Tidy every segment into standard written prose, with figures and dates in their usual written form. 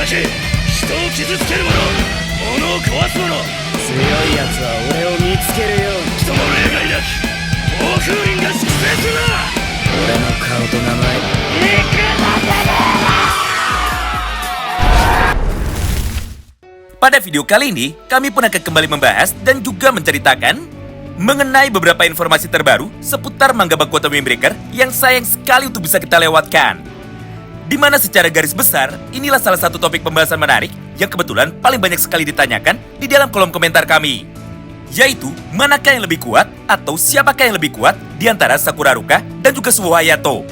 け、人を傷つける者、物を壊す者、強いやつは俺を見つけるように。人の例外なき暴風林が粛清するな。俺の顔と名前Pada video kali ini, kami pun akan kembali membahas dan juga menceritakan mengenai beberapa informasi terbaru seputar manga Bakuata Windbreaker yang sayang sekali untuk bisa kita lewatkan. Di mana secara garis besar, inilah salah satu topik pembahasan menarik yang kebetulan paling banyak sekali ditanyakan di dalam kolom komentar kami. Yaitu, manakah yang lebih kuat atau siapakah yang lebih kuat di antara Sakura Haruka dan juga Suho Hayato.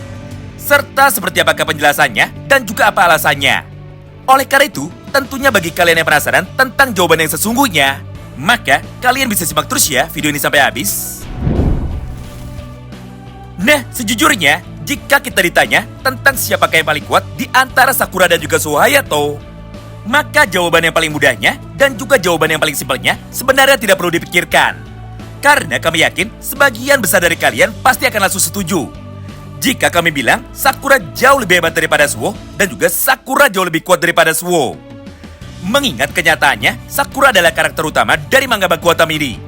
Serta seperti apakah penjelasannya dan juga apa alasannya. Oleh karena itu, tentunya bagi kalian yang penasaran tentang jawaban yang sesungguhnya, maka kalian bisa simak terus ya video ini sampai habis. Nah, sejujurnya, jika kita ditanya tentang siapakah yang paling kuat di antara Sakura dan juga Suho Hayato, maka jawaban yang paling mudahnya dan juga jawaban yang paling simpelnya sebenarnya tidak perlu dipikirkan. Karena kami yakin sebagian besar dari kalian pasti akan langsung setuju jika kami bilang Sakura jauh lebih hebat daripada Suho dan juga Sakura jauh lebih kuat daripada Suho. Mengingat kenyataannya, Sakura adalah karakter utama dari manga Bakuata ini.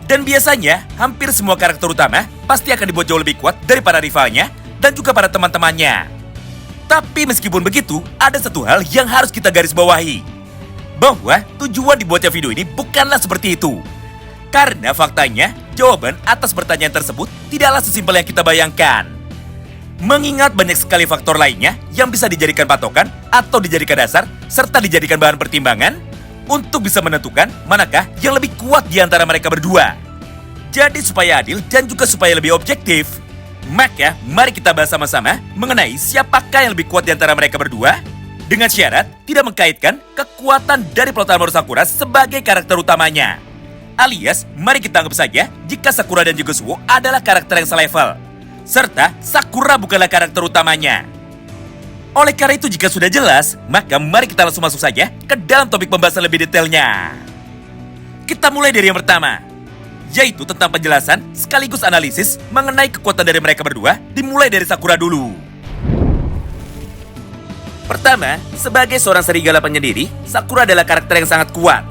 Dan biasanya, hampir semua karakter utama pasti akan dibuat jauh lebih kuat daripada rivalnya dan juga para teman-temannya. Tapi meskipun begitu, ada satu hal yang harus kita garis bawahi. Bahwa tujuan dibuatnya video ini bukanlah seperti itu. Karena faktanya, jawaban atas pertanyaan tersebut tidaklah sesimpel yang kita bayangkan. Mengingat banyak sekali faktor lainnya yang bisa dijadikan patokan atau dijadikan dasar serta dijadikan bahan pertimbangan untuk bisa menentukan manakah yang lebih kuat di antara mereka berdua. Jadi supaya adil dan juga supaya lebih objektif, maka mari kita bahas sama-sama mengenai siapakah yang lebih kuat di antara mereka berdua dengan syarat tidak mengkaitkan kekuatan dari plot armor Sakura sebagai karakter utamanya. Alias, mari kita anggap saja jika Sakura dan juga Suho adalah karakter yang selevel serta Sakura bukanlah karakter utamanya. Oleh karena itu jika sudah jelas, maka mari kita langsung masuk saja ke dalam topik pembahasan lebih detailnya. Kita mulai dari yang pertama, yaitu tentang penjelasan sekaligus analisis mengenai kekuatan dari mereka berdua, dimulai dari Sakura dulu. Pertama, sebagai seorang serigala penyendiri, Sakura adalah karakter yang sangat kuat.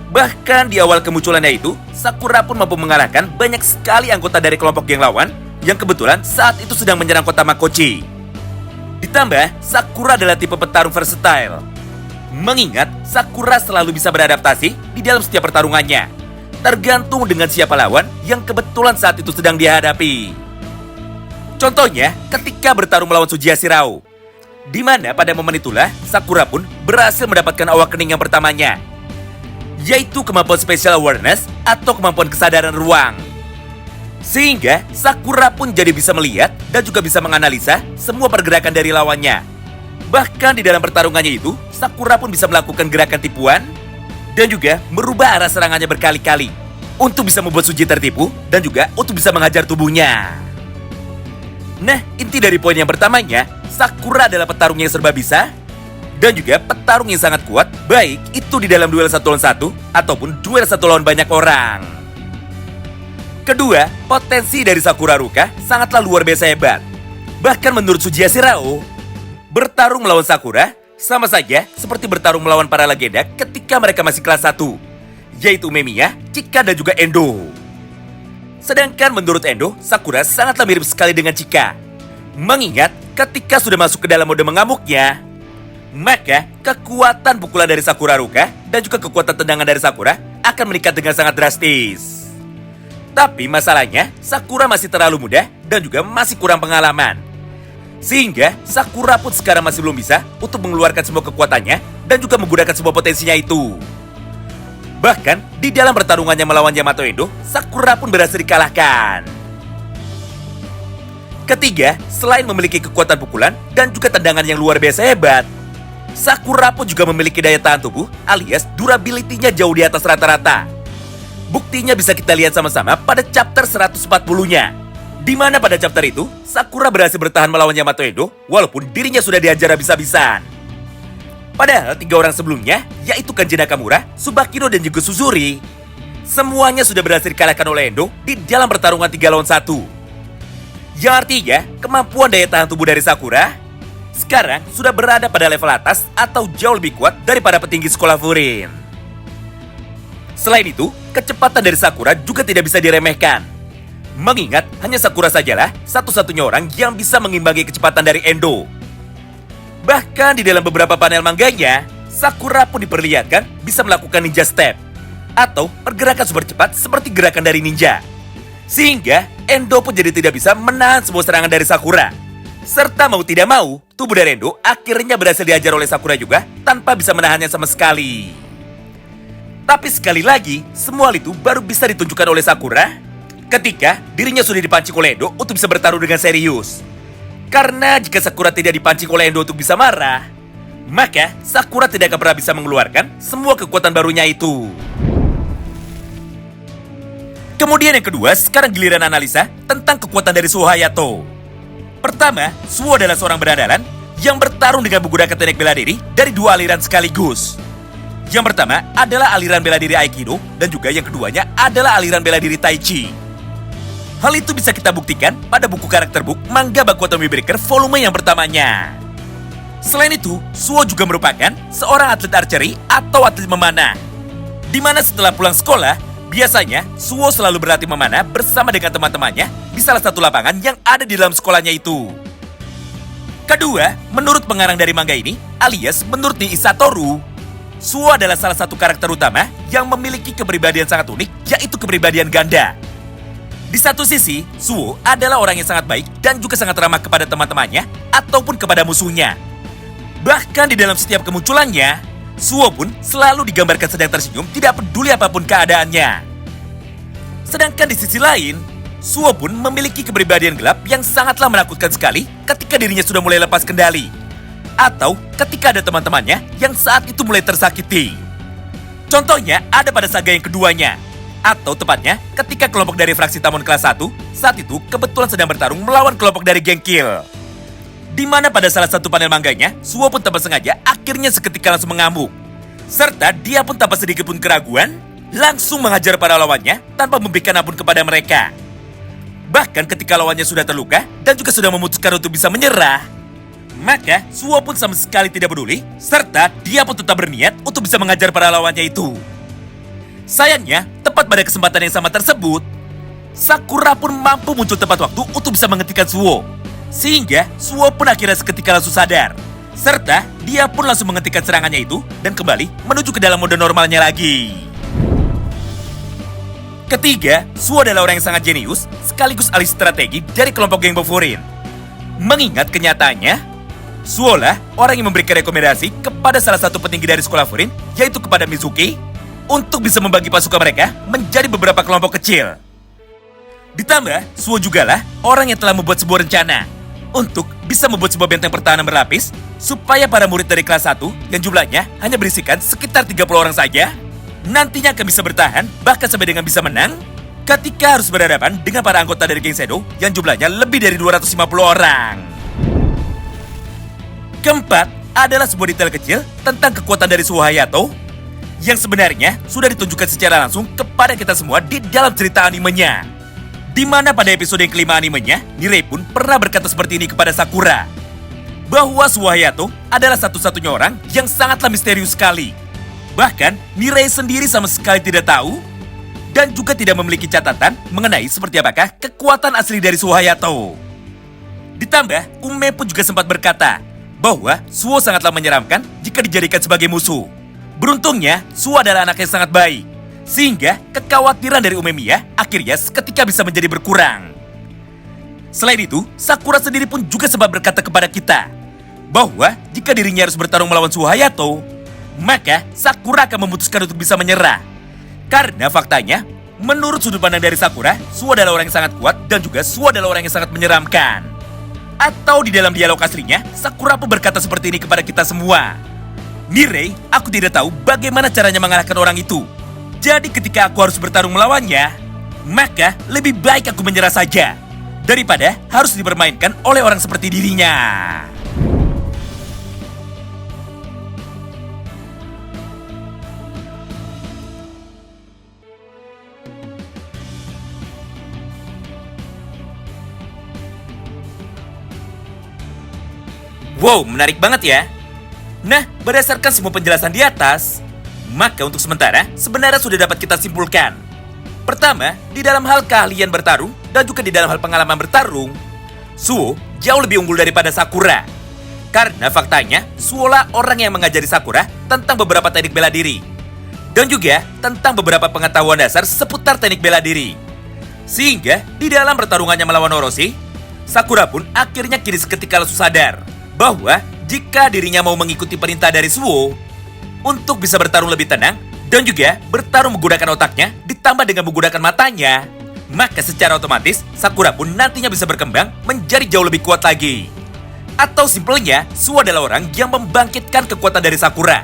Bahkan di awal kemunculannya itu, Sakura pun mampu mengalahkan banyak sekali anggota dari kelompok geng lawan yang kebetulan saat itu sedang menyerang kota Makochi. Ditambah, Sakura adalah tipe petarung versatile. Mengingat Sakura selalu bisa beradaptasi di dalam setiap pertarungannya, tergantung dengan siapa lawan yang kebetulan saat itu sedang dihadapi. Contohnya, ketika bertarung melawan Tsuchiya Shirao, di mana pada momen itulah Sakura pun berhasil mendapatkan awakening yang pertamanya, yaitu kemampuan Special Awareness atau kemampuan kesadaran ruang. Sehingga Sakura pun jadi bisa melihat dan juga bisa menganalisa semua pergerakan dari lawannya. Bahkan di dalam pertarungannya itu, Sakura pun bisa melakukan gerakan tipuan dan juga merubah arah serangannya berkali-kali untuk bisa membuat Tsuji tertipu dan juga untuk bisa menghajar tubuhnya. Nah, inti dari poin yang pertamanya, Sakura adalah petarung yang serba bisa dan juga petarung yang sangat kuat, baik itu di dalam duel 1 lawan 1 ataupun duel 1 lawan banyak orang. Kedua, potensi dari Sakura Haruka sangatlah luar biasa hebat. Bahkan menurut Tsuchiya Shirao, bertarung melawan Sakura sama saja seperti bertarung melawan para legenda ketika mereka masih kelas 1, yaitu Memiya, Chika dan juga Endo. Sedangkan menurut Endo, Sakura sangatlah mirip sekali dengan Chika. Mengingat ketika sudah masuk ke dalam mode mengamuknya, maka kekuatan pukulan dari Sakura Haruka dan juga kekuatan tendangan dari Sakura akan meningkat dengan sangat drastis. Tapi masalahnya, Sakura masih terlalu muda dan juga masih kurang pengalaman. Sehingga Sakura pun sekarang masih belum bisa untuk mengeluarkan semua kekuatannya dan juga menggunakan semua potensinya itu. Bahkan di dalam pertarungannya melawan Yamato Endo, Sakura pun berhasil dikalahkan. Ketiga, selain memiliki kekuatan pukulan dan juga tendangan yang luar biasa hebat, Sakura pun juga memiliki daya tahan tubuh alias durability-nya jauh di atas rata-rata. Buktinya bisa kita lihat sama-sama pada chapter 140-nya. Di mana pada chapter itu, Sakura berhasil bertahan melawan Yamato Endo walaupun dirinya sudah dihajar habis-habisan. Padahal 3 orang sebelumnya, yaitu Kanji Nakamura, Tsubakino dan juga Suzuri, semuanya sudah berhasil dikalahkan oleh Endo di dalam pertarungan 3 lawan 1. Yang artinya, kemampuan daya tahan tubuh dari Sakura sekarang sudah berada pada level atas atau jauh lebih kuat daripada petinggi sekolah Furin. Selain itu, kecepatan dari Sakura juga tidak bisa diremehkan. Mengingat hanya Sakura sajalah satu-satunya orang yang bisa mengimbangi kecepatan dari Endo. Bahkan di dalam beberapa panel mangganya, Sakura pun diperlihatkan bisa melakukan ninja step atau pergerakan super cepat seperti gerakan dari ninja. Sehingga Endo pun jadi tidak bisa menahan semua serangan dari Sakura. Serta mau tidak mau, tubuh dari Endo akhirnya berhasil diajar oleh Sakura juga tanpa bisa menahannya sama sekali. Tapi sekali lagi, semua hal itu baru bisa ditunjukkan oleh Sakura ketika dirinya sudah dipancing oleh Endo untuk bisa bertarung dengan serius. Karena jika Sakura tidak dipancing oleh Endo untuk bisa marah, maka Sakura tidak akan pernah bisa mengeluarkan semua kekuatan barunya itu. Kemudian yang kedua, sekarang giliran analisa tentang kekuatan dari Suo Hayato. Pertama, Suo adalah seorang berandalan yang bertarung dengan menggunakan teknik bela diri dari dua aliran sekaligus. Yang pertama adalah aliran bela diri Aikido dan juga yang keduanya adalah aliran bela diri Tai Chi. Hal itu bisa kita buktikan pada buku karakter book manga Baku Atomi Breaker volume yang pertamanya. Selain itu, Suo juga merupakan seorang atlet archery atau atlet memanah. Di mana setelah pulang sekolah, biasanya Suo selalu berlatih memanah bersama dengan teman-temannya di salah satu lapangan yang ada di dalam sekolahnya itu. Kedua, menurut pengarang dari manga ini, alias menurut Nii Satoru, Suo adalah salah satu karakter utama yang memiliki kepribadian sangat unik, yaitu kepribadian ganda. Di satu sisi, Suo adalah orang yang sangat baik dan juga sangat ramah kepada teman-temannya ataupun kepada musuhnya. Bahkan di dalam setiap kemunculannya, Suo pun selalu digambarkan sedang tersenyum, tidak peduli apapun keadaannya. Sedangkan di sisi lain, Suo pun memiliki kepribadian gelap yang sangatlah menakutkan sekali ketika dirinya sudah mulai lepas kendali. Atau ketika ada teman-temannya yang saat itu mulai tersakiti. Contohnya ada pada saga yang keduanya. Atau tepatnya ketika kelompok dari fraksi Tamon kelas 1 saat itu kebetulan sedang bertarung melawan kelompok dari geng Kill. Di mana pada salah satu panel mangganya, Suo pun tanpa sengaja akhirnya seketika langsung mengamuk. Serta dia pun tanpa sedikit pun keraguan, langsung menghajar para lawannya tanpa memberikan ampun kepada mereka. Bahkan ketika lawannya sudah terluka dan juga sudah memutuskan untuk bisa menyerah, maka Suo pun sama sekali tidak peduli, serta dia pun tetap berniat untuk bisa mengajar para lawannya itu. Sayangnya, tepat pada kesempatan yang sama tersebut, Sakura pun mampu muncul tepat waktu untuk bisa menghentikan Suo. Sehingga Suo pun akhirnya seketika langsung sadar, serta dia pun langsung menghentikan serangannya itu dan kembali menuju ke dalam mode normalnya lagi. Ketiga, Suo adalah orang yang sangat jenius sekaligus ahli strategi dari kelompok geng Bofurin. Mengingat kenyataannya, Suo lah orang yang memberikan rekomendasi kepada salah satu petinggi dari sekolah Furin, yaitu kepada Mizuki, untuk bisa membagi pasukan mereka menjadi beberapa kelompok kecil. Ditambah, Suo juga lah orang yang telah membuat sebuah rencana untuk bisa membuat sebuah benteng pertahanan berlapis supaya para murid dari kelas 1 yang jumlahnya hanya berisikan sekitar 30 orang saja nantinya akan bisa bertahan bahkan sampai dengan bisa menang ketika harus berhadapan dengan para anggota dari geng Shadow yang jumlahnya lebih dari 250 orang. Keempat adalah sebuah detail kecil tentang kekuatan dari Suo Hayato yang sebenarnya sudah ditunjukkan secara langsung kepada kita semua di dalam cerita animenya. Di mana pada episode yang kelima animenya, Nirei pun pernah berkata seperti ini kepada Sakura, bahwa Suo Hayato adalah satu-satunya orang yang sangatlah misterius sekali. Bahkan, Nirei sendiri sama sekali tidak tahu dan juga tidak memiliki catatan mengenai seperti apakah kekuatan asli dari Suo Hayato. Ditambah, Ume pun juga sempat berkata bahwa Suo sangatlah menyeramkan jika dijadikan sebagai musuh. Beruntungnya, Suo adalah anak yang sangat baik, sehingga kekhawatiran dari Umemiya akhirnya seketika bisa menjadi berkurang. Selain itu, Sakura sendiri pun juga sempat berkata kepada kita bahwa jika dirinya harus bertarung melawan Suo Hayato, maka Sakura akan memutuskan untuk bisa menyerah. Karena faktanya, menurut sudut pandang dari Sakura, Suo adalah orang yang sangat kuat dan juga Suo adalah orang yang sangat menyeramkan. Atau di dalam dialog aslinya, Sakura pun berkata seperti ini kepada kita semua. Nirei, aku tidak tahu bagaimana caranya mengalahkan orang itu. Jadi ketika aku harus bertarung melawannya, maka lebih baik aku menyerah saja daripada harus dipermainkan oleh orang seperti dirinya. Wow, menarik banget ya. Nah, berdasarkan semua penjelasan di atas, maka untuk sementara sebenarnya sudah dapat kita simpulkan. Pertama, di dalam hal keahlian bertarung dan juga di dalam hal pengalaman bertarung, Suo jauh lebih unggul daripada Sakura. Karena faktanya, Suo lah orang yang mengajari Sakura tentang beberapa teknik bela diri. Dan juga tentang beberapa pengetahuan dasar seputar teknik bela diri. Sehingga di dalam pertarungannya melawan Orochi, Sakura pun akhirnya kini seketika langsung sadar bahwa jika dirinya mau mengikuti perintah dari Suo untuk bisa bertarung lebih tenang dan juga bertarung menggunakan otaknya ditambah dengan menggunakan matanya, maka secara otomatis Sakura pun nantinya bisa berkembang menjadi jauh lebih kuat lagi. Atau simpelnya, Suo adalah orang yang membangkitkan kekuatan dari Sakura,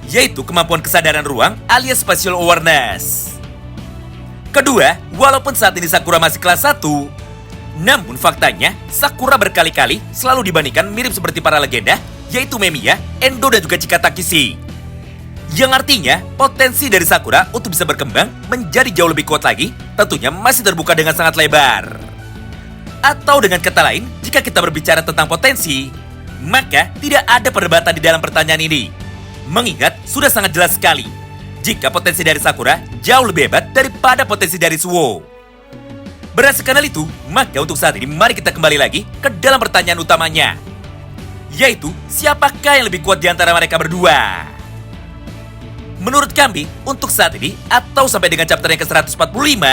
yaitu kemampuan kesadaran ruang alias spatial awareness. Kedua, walaupun saat ini Sakura masih kelas 1, namun faktanya Sakura berkali-kali selalu dibandingkan mirip seperti para legenda, yaitu Memiya, Endo dan juga Chika Takishi. Yang artinya, potensi dari Sakura untuk bisa berkembang menjadi jauh lebih kuat lagi, tentunya masih terbuka dengan sangat lebar. Atau dengan kata lain, jika kita berbicara tentang potensi, maka tidak ada perdebatan di dalam pertanyaan ini. Mengingat, sudah sangat jelas sekali, jika potensi dari Sakura jauh lebih hebat daripada potensi dari Suo. Berdasarkan hal itu, maka untuk saat ini mari kita kembali lagi ke dalam pertanyaan utamanya, yaitu siapakah yang lebih kuat di antara mereka berdua? Menurut kami, untuk saat ini atau sampai dengan chapter yang ke-145,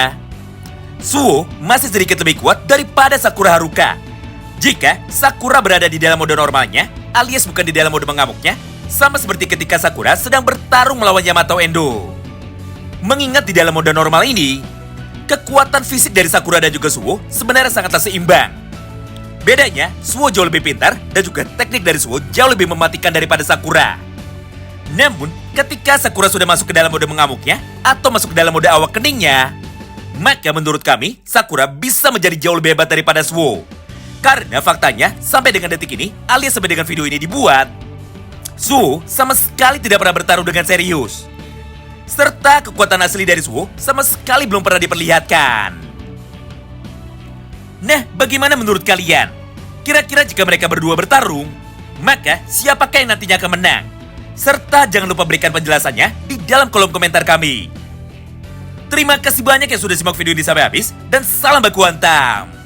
Suo masih sedikit lebih kuat daripada Sakura Haruka. Jika Sakura berada di dalam mode normalnya, alias bukan di dalam mode mengamuknya, sama seperti ketika Sakura sedang bertarung melawan Yamato Endo. Mengingat di dalam mode normal ini, kekuatan fisik dari Sakura dan juga Suo sebenarnya sangatlah seimbang. Bedanya, Suo jauh lebih pintar dan juga teknik dari Suo jauh lebih mematikan daripada Sakura. Namun, ketika Sakura sudah masuk ke dalam mode mengamuknya atau masuk ke dalam mode awak keningnya, maka menurut kami, Sakura bisa menjadi jauh lebih hebat daripada Suo. Karena faktanya, sampai dengan detik ini, alias sampai dengan video ini dibuat, Suo sama sekali tidak pernah bertarung dengan serius. Serta kekuatan asli dari Suo sama sekali belum pernah diperlihatkan. Nah, bagaimana menurut kalian? Kira-kira jika mereka berdua bertarung, maka siapakah yang nantinya akan menang? Serta jangan lupa berikan penjelasannya di dalam kolom komentar kami. Terima kasih banyak yang sudah simak video ini sampai habis, dan salam baku hantam!